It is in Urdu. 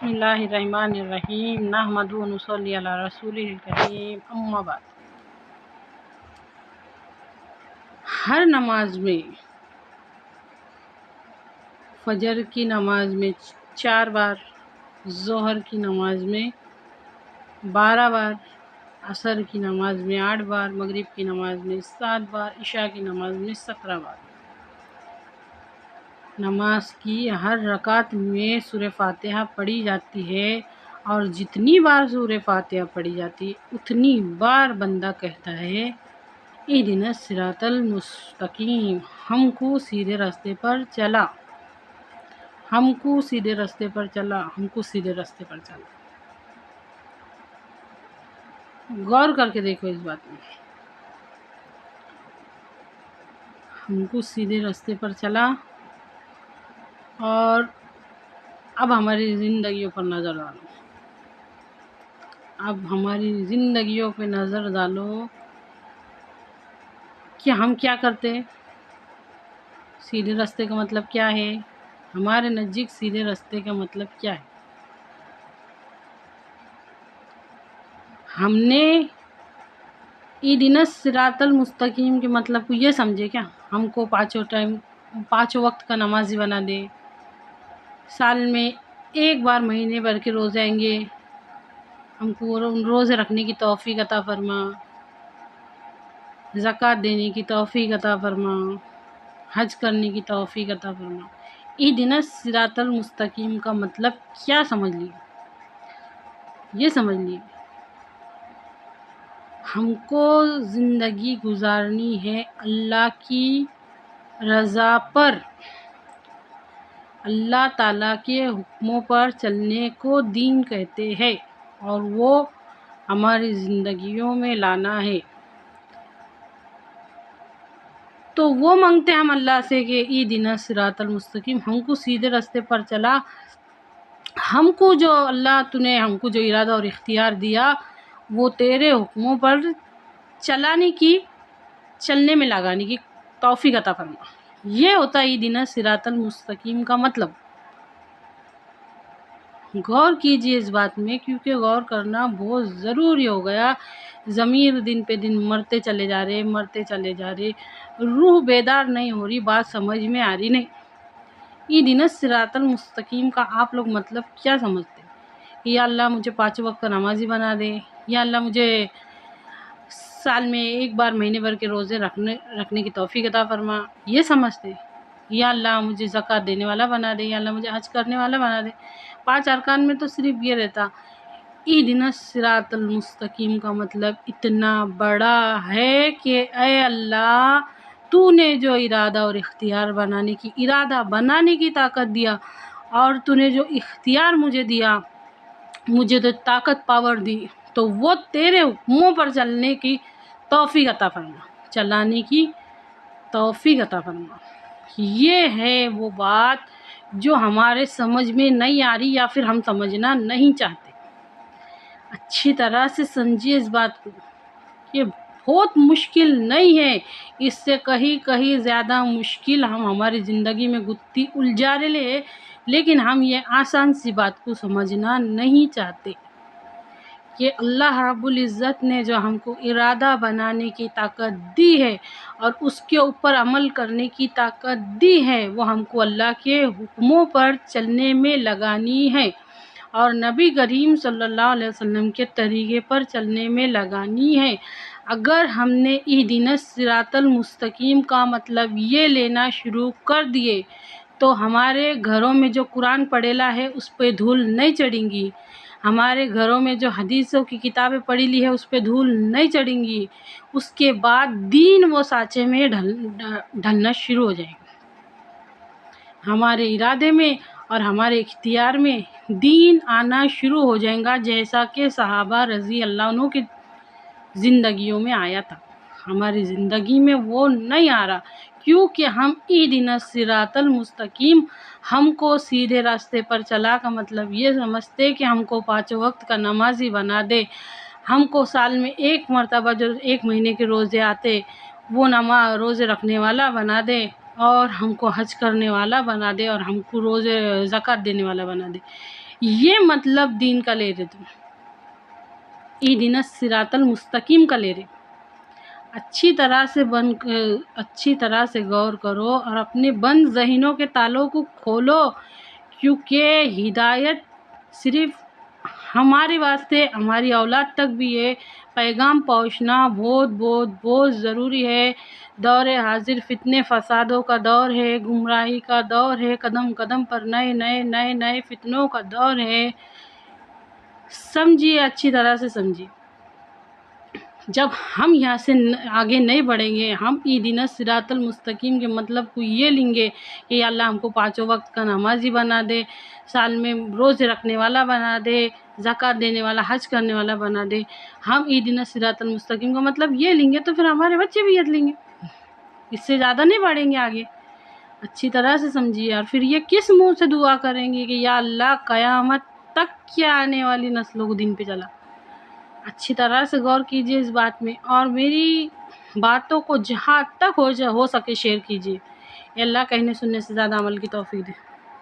بسم اللہ الرحمن الرحیم نحمدہ و نصلی علی رسولہ الکریم اما بعد۔ ہر نماز میں، فجر کی نماز میں 4 بار، ظہر کی نماز میں 12 بار، عصر کی نماز میں 8 بار، مغرب کی نماز میں 7 بار، عشاء کی نماز میں 17 بار۔ نماز کی ہر رکعت میں سورہ فاتحہ پڑھی جاتی ہے، اور جتنی بار سورہ فاتحہ پڑھی جاتی ہے اتنی بار بندہ کہتا ہے اہدنا الصراط المستقیم، ہم کو سیدھے راستے پر چلا، ہم کو سیدھے راستے پر چلا، ہم کو سیدھے راستے پر چلا۔ غور کر کے دیکھو اس بات میں، ہم کو سیدھے راستے پر چلا، اور اب ہماری زندگیوں پر نظر ڈالو، اب ہماری زندگیوں پہ نظر ڈالو کہ ہم کیا کرتے ہیں۔ سیدھے راستے کا مطلب کیا ہے؟ ہمارے نزدیک سیدھے راستے کا مطلب کیا ہے؟ ہم نے اہدنا الصراط المستقیم کے مطلب کو یہ سمجھے کیا ہم کو پانچوں وقت کا نمازی بنا دے، سال میں ایک بار مہینے بھر کے روزے آئیں گے، ہم کو روزے رکھنے کی توفیق عطا فرما، زکوٰۃ دینے کی توفیق عطا فرما، حج کرنے کی توفیق عطا فرما۔ اہدنا الصراط المستقیم کا مطلب کیا سمجھ لیے؟ یہ سمجھ لیے ہم کو زندگی گزارنی ہے اللہ کی رضا پر، اللہ تعالیٰ کے حکموں پر چلنے کو دین کہتے ہیں، اور وہ ہماری زندگیوں میں لانا ہے۔ تو وہ مانگتے ہم اللہ سے کہ اہدنا الصراط المستقیم، ہم کو سیدھے راستے پر چلا، ہم کو جو اللہ تو نے ہم کو جو ارادہ اور اختیار دیا وہ تیرے حکموں پر چلنے میں لگانے کی توفیق عطا فرما۔ یہ ہوتا ہے اہدنا الصراط المستقیم کا مطلب۔ غور کیجئے اس بات میں، کیونکہ غور کرنا بہت ضروری ہو گیا۔ ضمیر دن پہ دن مرتے چلے جا رہے، روح بیدار نہیں ہو رہی، بات سمجھ میں آ رہی نہیں۔ اہدنا الصراط المستقیم کا آپ لوگ مطلب کیا سمجھتے ہیں؟ یا اللہ مجھے 5 وقت کا نمازی بنا دے، یا اللہ مجھے سال میں ایک بار مہینے بھر کے روزے رکھنے کی توفیق عطا فرما، یہ سمجھتے ہیں؟ یا اللہ مجھے زکوٰۃ دینے والا بنا دے، یا اللہ مجھے حج کرنے والا بنا دے۔ 5 ارکان میں تو صرف یہ رہتا۔ اہدنا الصراط المستقیم کا مطلب اتنا بڑا ہے کہ اے اللہ تو نے جو ارادہ اور اختیار بنانے کی طاقت دیا، اور تو نے جو اختیار مجھے دیا، مجھے تو طاقت پاور دی، تو وہ تیرے حکموں پر چلنے کی توفیق عطا فرما، چلانے کی توفیق عطا فرما۔ یہ ہے وہ بات جو ہمارے سمجھ میں نہیں آ رہی، یا پھر ہم سمجھنا نہیں چاہتے۔ اچھی طرح سے سمجھیے اس بات کو، یہ بہت مشکل نہیں ہے، اس سے کہیں زیادہ مشکل ہم ہماری زندگی میں گتھی الجھا رہے ہیں، لیکن ہم یہ آسان سی بات کو سمجھنا نہیں چاہتے کہ اللہ رب العزت نے جو ہم کو ارادہ بنانے کی طاقت دی ہے اور اس کے اوپر عمل کرنے کی طاقت دی ہے، وہ ہم کو اللہ کے حکموں پر چلنے میں لگانی ہے، اور نبی کریم صلی اللہ علیہ وسلم کے طریقے پر چلنے میں لگانی ہے۔ اگر ہم نے اہدنا الصراط المستقیم کا مطلب یہ لینا شروع کر دیے تو ہمارے گھروں میں جو قرآن پڑھیلا ہے اس پہ دھول نہیں چڑھیں گی، ہمارے گھروں میں جو حدیثوں کی کتابیں پڑھی لی ہے اس پہ دھول نہیں چڑھیں گی، اس کے بعد دین وہ سانچے میں ڈھلنا شروع ہو جائے گا۔ ہمارے ارادے میں اور ہمارے اختیار میں دین آنا شروع ہو جائے گا، جیسا کہ صحابہ رضی اللہ عنہ کی زندگیوں میں آیا تھا۔ ہماری زندگی میں وہ نہیں آ رہا، کیونکہ ہم اہدنا الصراط المستقیم، ہم کو سیدھے راستے پر چلا کا مطلب یہ سمجھتے کہ ہم کو 5 وقت کا نمازی بنا دے، ہم کو سال میں ایک مرتبہ جو 1 مہینے کے روزے آتے وہ روزے رکھنے والا بنا دے، اور ہم کو حج کرنے والا بنا دے، اور ہم کو زکوٰۃ دینے والا بنا دے۔ یہ مطلب دین کا لے رہے تم، اہدنا الصراط المستقیم کا لے رہے۔ اچھی طرح سے غور کرو اور اپنے بند ذہنوں کے تالوں کو کھولو، کیونکہ ہدایت صرف ہمارے واسطے، ہماری اولاد تک بھی ہے۔ پیغام پہنچنا بہت ضروری ہے۔ دور حاضر فتنے فسادوں کا دور ہے، گمراہی کا دور ہے، قدم قدم پر نئے فتنوں کا دور ہے۔ سمجھیے، اچھی طرح سے سمجھیے۔ جب ہم یہاں سے آگے نہیں بڑھیں گے، ہم اہدنا الصراط المستقیم کے مطلب کو یہ لیں گے کہ یا اللہ ہم کو 5 وقت کا نمازی بنا دے، سال میں روزے رکھنے والا بنا دے، زکوٰۃ دینے والا، حج کرنے والا بنا دے، ہم اہدنا الصراط المستقیم کا مطلب یہ لیں گے، تو پھر ہمارے بچے بھی یہ لیں گے، اس سے زیادہ نہیں بڑھیں گے آگے۔ اچھی طرح سے سمجھیے۔ اور پھر یہ کس منہ سے دعا کریں گے کہ یا اللہ قیامت تک کیا آنے والی نسلوں کو دین پہ چلا۔ اچھی طرح سے غور کیجیے اس بات میں، اور میری باتوں کو جہاں تک ہو سکے شیئر کیجیے۔ اللہ کہنے سننے سے زیادہ عمل کی توفیق دے۔